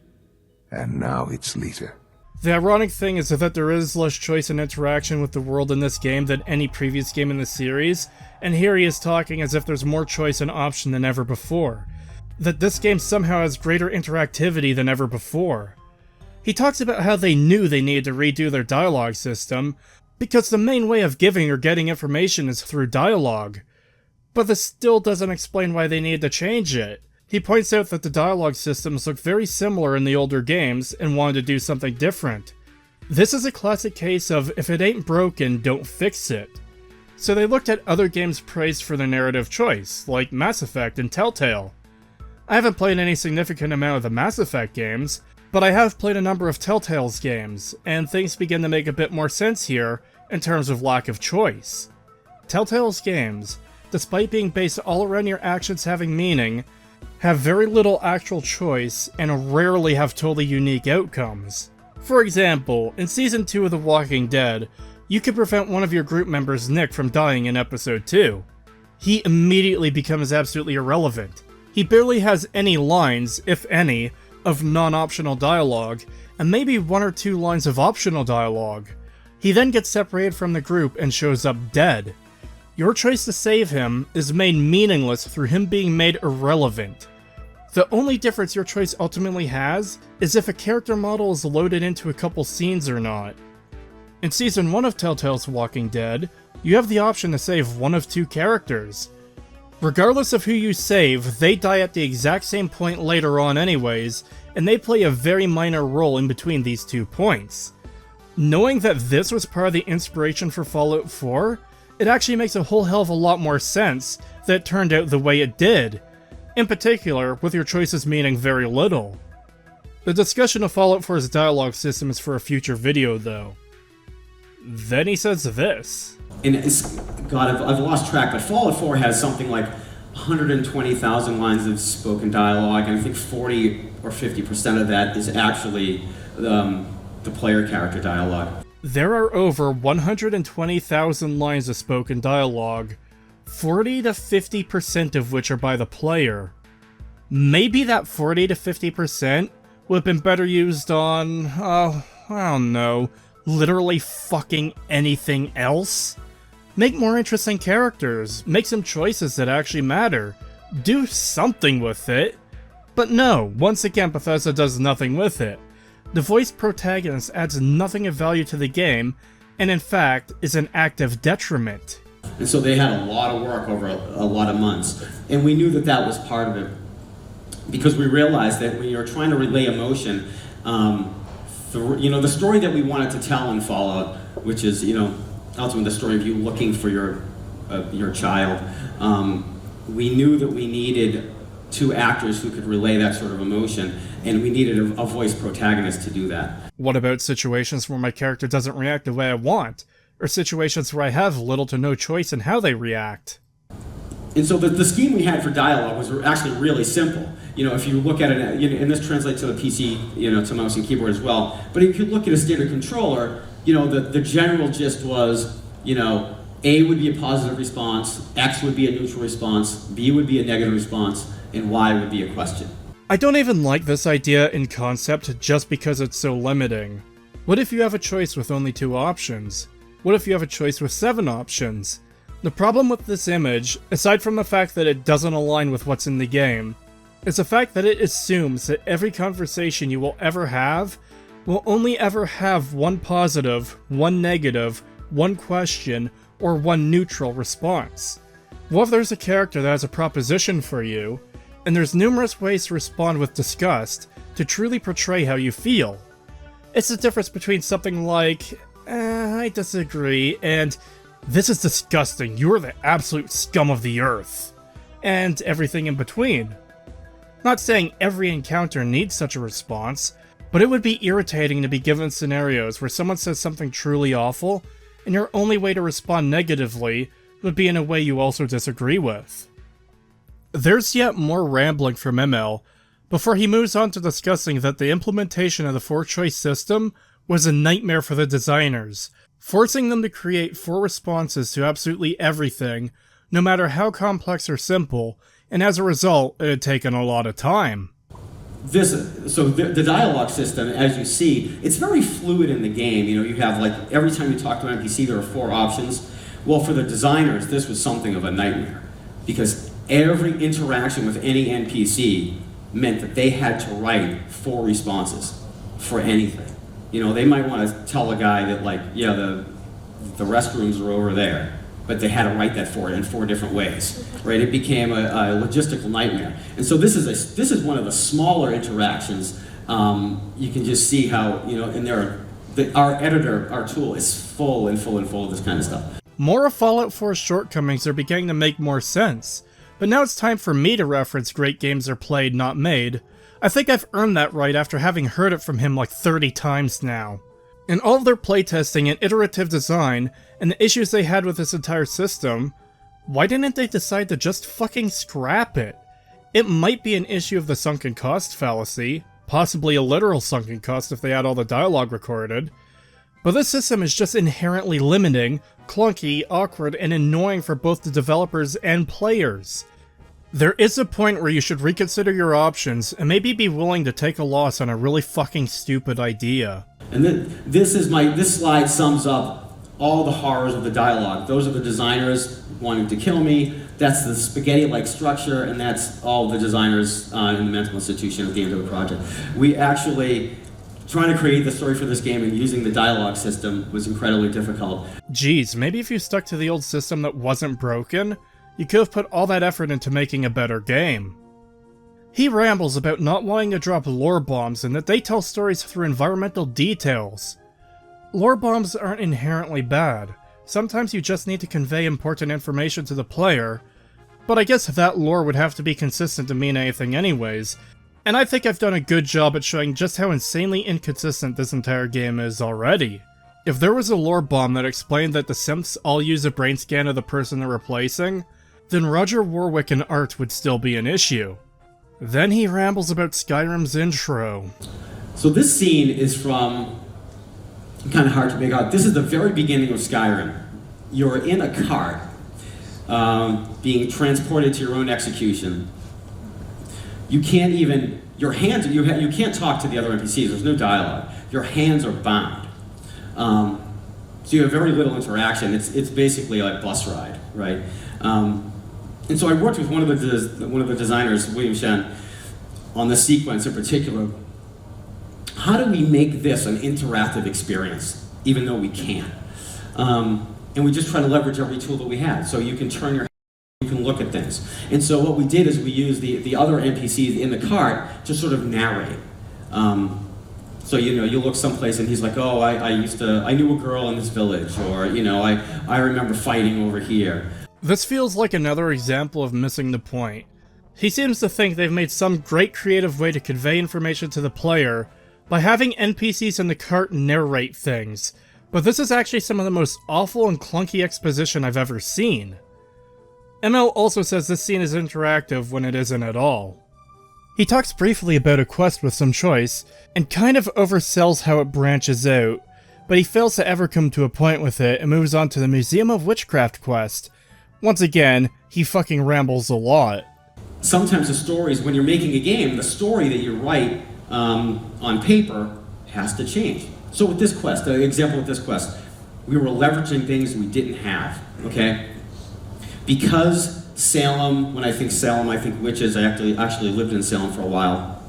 and now its leader. The ironic thing is that there is less choice and interaction with the world in this game than any previous game in the series, and here he is talking as if there's more choice and option than ever before. That this game somehow has greater interactivity than ever before. He talks about how they knew they needed to redo their dialogue system, because the main way of giving or getting information is through dialogue. But this still doesn't explain why they needed to change it. He points out that the dialogue systems look very similar in the older games and wanted to do something different. This is a classic case of if it ain't broken, don't fix it. So they looked at other games praised for their narrative choice, like Mass Effect and Telltale. I haven't played any significant amount of the Mass Effect games, but I have played a number of Telltale's games, and things begin to make a bit more sense here in terms of lack of choice. Telltale's games, despite being based all around your actions having meaning, have very little actual choice and rarely have totally unique outcomes. For example, in Season 2 of The Walking Dead, you could prevent one of your group members, Nick, from dying in Episode 2. He immediately becomes absolutely irrelevant. He barely has any lines, if any, of non-optional dialogue, and maybe 1 or 2 lines of optional dialogue. He then gets separated from the group and shows up dead. Your choice to save him is made meaningless through him being made irrelevant. The only difference your choice ultimately has is if a character model is loaded into a couple scenes or not. In Season 1 of Telltale's Walking Dead, you have the option to save one of 2 characters. Regardless of who you save, they die at the exact same point later on anyways, and they play a very minor role in between these 2 points. Knowing that this was part of the inspiration for Fallout 4, it actually makes a whole hell of a lot more sense that it turned out the way it did, in particular with your choices meaning very little. The discussion of Fallout 4's dialogue system is for a future video though. Then he says this. And I've lost track, but Fallout 4 has something like 120,000 lines of spoken dialogue, and I think 40 or 50% of that is actually the player character dialogue. There are over 120,000 lines of spoken dialogue, 40 to 50% of which are by the player. Maybe that 40 to 50% would have been better used on, I don't know, literally fucking anything else? Make more interesting characters, make some choices that actually matter, do something with it. But no, once again Bethesda does nothing with it. The voice protagonist adds nothing of value to the game, and in fact, is an active detriment. And so they had a lot of work over a lot of months, and we knew that that was part of it, because we realized that when you're trying to relay emotion, the story that we wanted to tell in Fallout, which is, ultimately the story of you looking for your child, we knew that we needed 2 actors who could relay that sort of emotion, and we needed a voice protagonist to do that. What about situations where my character doesn't react the way I want? Or situations where I have little to no choice in how they react? And so the scheme we had for dialogue was actually really simple. If you look at it, and this translates to the PC, to mouse and keyboard as well, but if you look at a standard controller, the general gist was, A would be a positive response, X would be a neutral response, B would be a negative response, and Y would be a question. I don't even like this idea in concept just because it's so limiting. What if you have a choice with only 2 options? What if you have a choice with 7 options? The problem with this image, aside from the fact that it doesn't align with what's in the game, is the fact that it assumes that every conversation you will ever have will only ever have 1 positive, 1 negative, 1 question, or 1 neutral response. What if there's a character that has a proposition for you, and there's numerous ways to respond with disgust to truly portray how you feel? It's the difference between something like, I disagree, and this is disgusting, you're the absolute scum of the earth, and everything in between. Not saying every encounter needs such a response, but it would be irritating to be given scenarios where someone says something truly awful, and your only way to respond negatively would be in a way you also disagree with. There's yet more rambling from Emil, before he moves on to discussing that the implementation of the 4-choice system was a nightmare for the designers, forcing them to create 4 responses to absolutely everything, no matter how complex or simple, and as a result, it had taken a lot of time. The dialogue system, as you see, it's very fluid in the game. You know, you have, like, every time you talk to an NPC, there are 4 options. Well, for the designers, this was something of a nightmare, because every interaction with any NPC meant that they had to write 4 responses for anything. You know, they might want to tell a guy that, like, yeah, the restrooms are over there, but they had to write that for it in 4 different ways, right? It became a logistical nightmare. And so this is one of the smaller interactions. You can just see how, you know, and our editor, our tool, is full of this kind of stuff. More of Fallout 4's shortcomings are beginning to make more sense, but now it's time for me to reference great games are played, not made. I think I've earned that right after having heard it from him like 30 times now. In all of their playtesting and iterative design, and the issues they had with this entire system, why didn't they decide to just fucking scrap it? It might be an issue of the sunken cost fallacy, possibly a literal sunken cost if they had all the dialogue recorded, but this system is just inherently limiting, clunky, awkward, and annoying for both the developers and players. There is a point where you should reconsider your options and maybe be willing to take a loss on a really fucking stupid idea. And this slide sums up all the horrors of the dialogue. Those are the designers wanting to kill me. That's the spaghetti-like structure, and that's all the designers in the mental institution at the end of the project. We actually, trying to create the story for this game and using the dialogue system was incredibly difficult. Geez, maybe if you stuck to the old system that wasn't broken, you could have put all that effort into making a better game. He rambles about not wanting to drop lore bombs and that they tell stories through environmental details. Lore bombs aren't inherently bad. Sometimes you just need to convey important information to the player, but I guess that lore would have to be consistent to mean anything anyways, and I think I've done a good job at showing just how insanely inconsistent this entire game is already. If there was a lore bomb that explained that the synths all use a brain scan of the person they're replacing, then Roger Warwick and art would still be an issue. Then he rambles about Skyrim's intro. So this scene is from, kind of hard to make out, this is the very beginning of Skyrim. You're in a cart, being transported to your own execution. You can't even, your hands, you can't talk to the other NPCs, there's no dialogue. Your hands are bound. So you have very little interaction. It's basically like bus ride, right? And so I worked with one of the designers, William Shen, on the sequence in particular. How do we make this an interactive experience, even though we can't? And we just try to leverage every tool that we had. So you can turn your head, you can look at things. And so what we did is we used the other NPCs in the cart to sort of narrate. So, you know, you look someplace and he's like, oh, I knew a girl in this village, or, you know, I remember fighting over here. This feels like another example of missing the point. He seems to think they've made some great creative way to convey information to the player by having NPCs in the cart narrate things, but this is actually some of the most awful and clunky exposition I've ever seen. Emil also says this scene is interactive when it isn't at all. He talks briefly about a quest with some choice, and kind of oversells how it branches out, but he fails to ever come to a point with it and moves on to the Museum of Witchcraft quest. Once again, he fucking rambles a lot. Sometimes the stories, when you're making a game, the story that you write on paper has to change. So with this quest, the example with this quest, we were leveraging things we didn't have, okay? Because Salem, when I think Salem, I think witches. I actually lived in Salem for a while.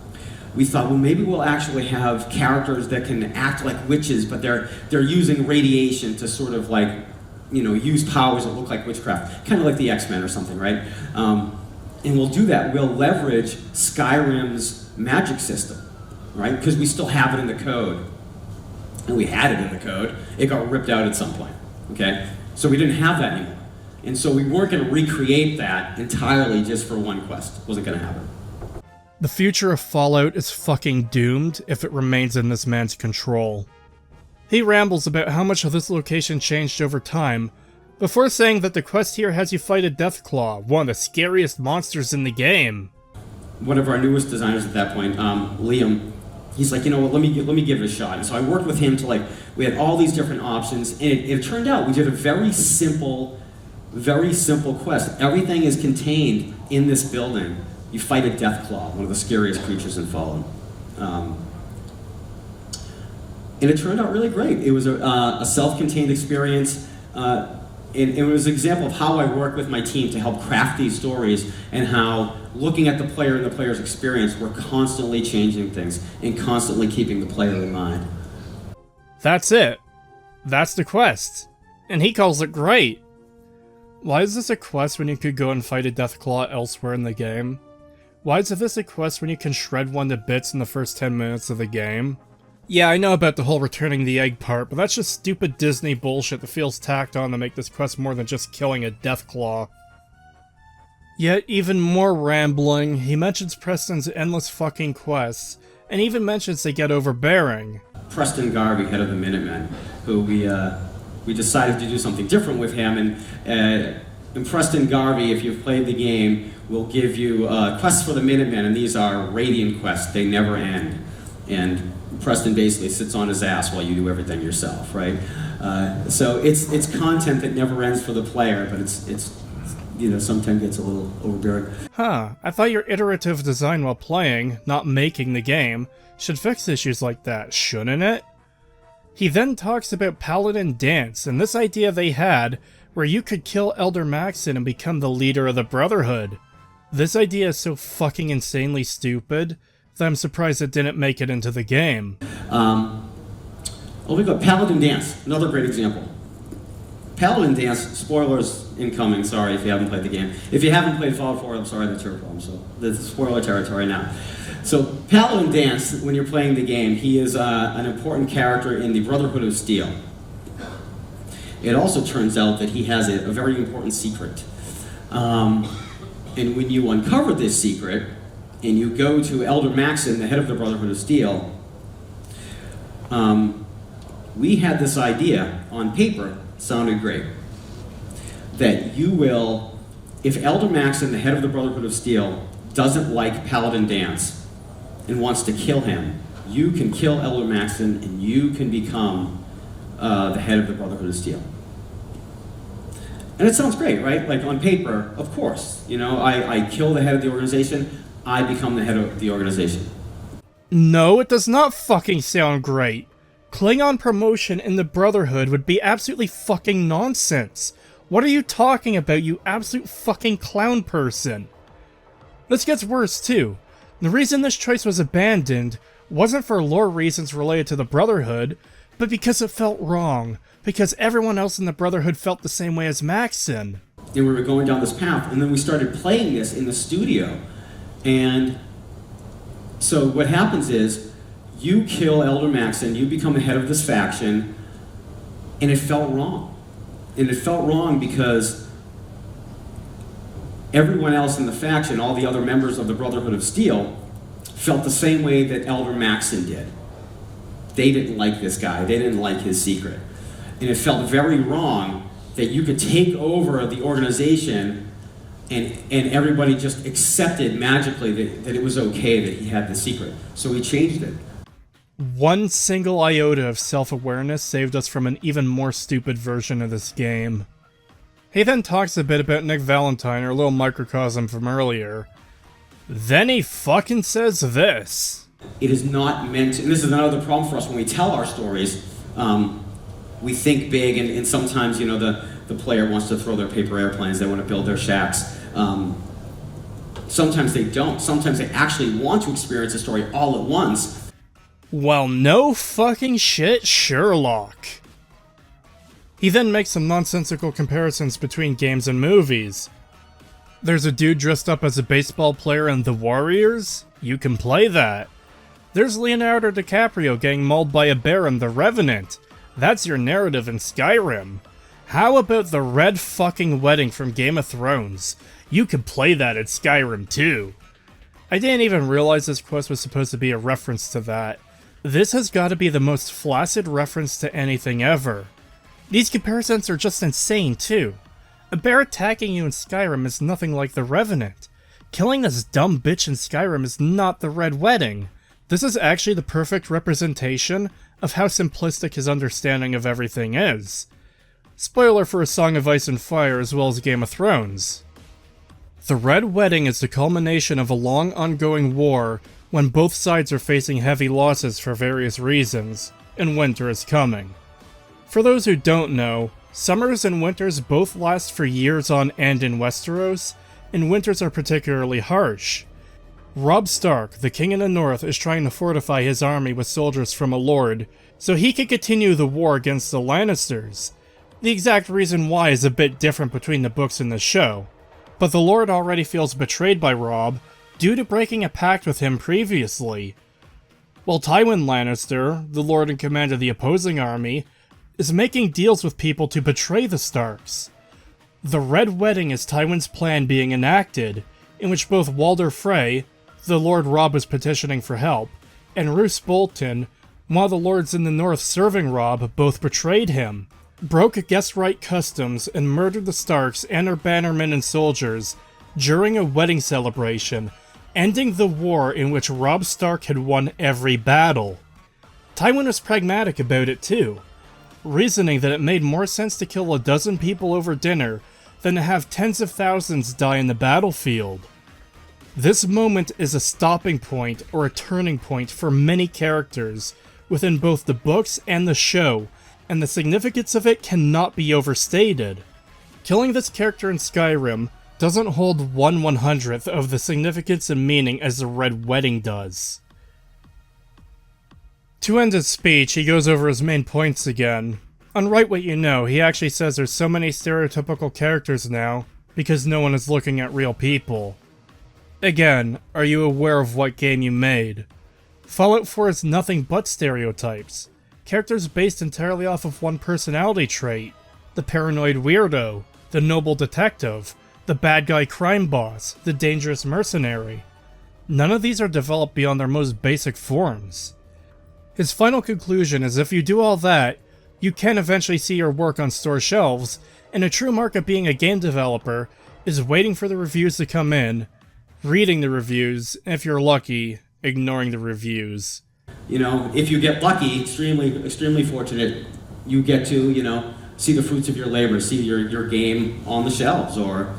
We thought, well, maybe we'll actually have characters that can act like witches, but they're using radiation to sort of like, you know, use powers that look like witchcraft, kind of like the X-Men or something, right? And we'll do that. We'll leverage Skyrim's magic system, right? Because we still have it in the code, and we had it in the code. It got ripped out at some point, okay? So we didn't have that anymore. And so we weren't going to recreate that entirely just for one quest. It wasn't going to happen. The future of Fallout is fucking doomed if it remains in this man's control. He rambles about how much of this location changed over time, before saying that the quest here has you fight a Deathclaw, one of the scariest monsters in the game. one of our newest designers at that point, Liam, he's like, you know what, let me give it a shot. And so I worked with him to we had all these different options, and it turned out we did a very simple quest. Everything is contained in this building. You fight a Deathclaw, one of the scariest creatures in Fallen. And it turned out really great. It was a self-contained experience. It was an example of how I work with my team to help craft these stories, and how, looking at the player and the player's experience, we're constantly changing things and constantly keeping the player in mind. That's it. That's the quest. And he calls it great. Why is this a quest when you could go and fight a Deathclaw elsewhere in the game? Why is this a quest when you can shred one to bits in the first 10 minutes of the game? Yeah, I know about the whole returning the egg part, but that's just stupid Disney bullshit that feels tacked on to make this quest more than just killing a Deathclaw. Yet, even more rambling, he mentions Preston's endless fucking quests, and even mentions they get overbearing. Preston Garvey, head of the Minutemen, who we decided to do something different with him, and Preston Garvey, if you've played the game, will give you quests for the Minutemen, and these are radiant quests. They never end. And Preston basically sits on his ass while you do everything yourself, right? So it's content that never ends for the player, but it's sometimes gets a little overbearing. Huh, I thought your iterative design while playing, not making the game, should fix issues like that, shouldn't it? He then talks about Paladin Dance, and this idea they had, where you could kill Elder Maxon and become the leader of the Brotherhood. This idea is so fucking insanely stupid that I'm surprised it didn't make it into the game. We got Paladin Dance, another great example. Paladin Dance, spoilers incoming, sorry if you haven't played the game. If you haven't played Fallout 4, I'm sorry, that's your problem, so this is spoiler territory now. So Paladin Dance, when you're playing the game, he is an important character in the Brotherhood of Steel. It also turns out that he has a very important secret. And when you uncover this secret, and you go to Elder Maxon, the head of the Brotherhood of Steel, we had this idea on paper, sounded great, that you will, if Elder Maxon, the head of the Brotherhood of Steel, doesn't like Paladin Dance and wants to kill him, you can kill Elder Maxon and you can become the head of the Brotherhood of Steel. And it sounds great, right? Like on paper, of course. I kill the head of the organization, I become the head of the organization. No, it does not fucking sound great. Klingon promotion in the Brotherhood would be absolutely fucking nonsense. What are you talking about, you absolute fucking clown person? This gets worse too. The reason this choice was abandoned wasn't for lore reasons related to the Brotherhood, but because it felt wrong. Because everyone else in the Brotherhood felt the same way as Maxon. And we were going down this path, and then we started playing this in the studio. And so what happens is, you kill Elder Maxon, you become the head of this faction, and it felt wrong. And it felt wrong because everyone else in the faction, all the other members of the Brotherhood of Steel, felt the same way that Elder Maxon did. They didn't like this guy, they didn't like his secret. And it felt very wrong that you could take over the organization and everybody just accepted magically that it was okay that he had the secret. So we changed it. One single iota of self-awareness saved us from an even more stupid version of this game. He then talks a bit about Nick Valentine, our little microcosm from earlier. Then he fucking says this. It is not meant to, and this is another problem for us when we tell our stories. We think big, and sometimes, the player wants to throw their paper airplanes, they want to build their shacks. Sometimes they don't. Sometimes they actually want to experience a story all at once. Well, no fucking shit, Sherlock. He then makes some nonsensical comparisons between games and movies. There's a dude dressed up as a baseball player in The Warriors? You can play that. There's Leonardo DiCaprio getting mauled by a bear in The Revenant. That's your narrative in Skyrim. How about the Red fucking Wedding from Game of Thrones? You could play that in Skyrim too. I didn't even realize this quest was supposed to be a reference to that. This has got to be the most flaccid reference to anything ever. These comparisons are just insane too. A bear attacking you in Skyrim is nothing like the Revenant. Killing this dumb bitch in Skyrim is not the Red Wedding. This is actually the perfect representation of how simplistic his understanding of everything is. Spoiler for A Song of Ice and Fire as well as Game of Thrones. The Red Wedding is the culmination of a long ongoing war when both sides are facing heavy losses for various reasons, and winter is coming. For those who don't know, summers and winters both last for years on end in Westeros, and winters are particularly harsh. Robb Stark, the king in the north, is trying to fortify his army with soldiers from a lord, so he can continue the war against the Lannisters. The exact reason why is a bit different between the books and the show, but the lord already feels betrayed by Robb due to breaking a pact with him previously. While Tywin Lannister, the lord in command of the opposing army, is making deals with people to betray the Starks. The Red Wedding is Tywin's plan being enacted, in which both Walder Frey, the Lord Robb was petitioning for help, and Roose Bolton, one of the lords in the north serving Robb, both betrayed him, broke guest right customs, and murdered the Starks and their bannermen and soldiers during a wedding celebration, ending the war in which Robb Stark had won every battle. Tywin was pragmatic about it too, reasoning that it made more sense to kill a dozen people over dinner than to have tens of thousands die in the battlefield. This moment is a stopping point or a turning point for many characters within both the books and the show, and the significance of it cannot be overstated. Killing this character in Skyrim doesn't hold 1/100th of the significance and meaning as the Red Wedding does. To end his speech, he goes over his main points again. On Write What You Know, he actually says there's so many stereotypical characters now because no one is looking at real people. Again, are you aware of what game you made? Fallout 4 is nothing but stereotypes. Characters based entirely off of one personality trait. The paranoid weirdo, the noble detective, the bad guy crime boss, the dangerous mercenary. None of these are developed beyond their most basic forms. His final conclusion is if you do all that, you can eventually see your work on store shelves, and a true mark of being a game developer is waiting for the reviews to come in, reading the reviews, and if you're lucky, ignoring the reviews. You know, if you get lucky, extremely fortunate, you get to, you know, see the fruits of your labor, see your game on the shelves or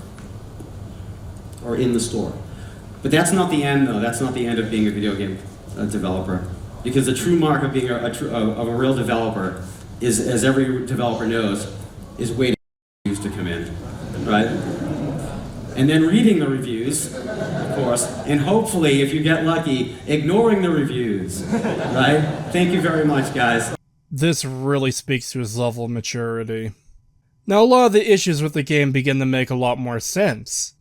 in the store. But that's not the end, though. That's not the end of being a video game developer. Because the true mark of being a real developer is, as every developer knows, is waiting for reviews to come in, right? And then reading the reviews, of course, and hopefully, if you get lucky, ignoring the reviews, right? Thank you very much, guys. This really speaks to his level of maturity. Now, a lot of the issues with the game begin to make a lot more sense.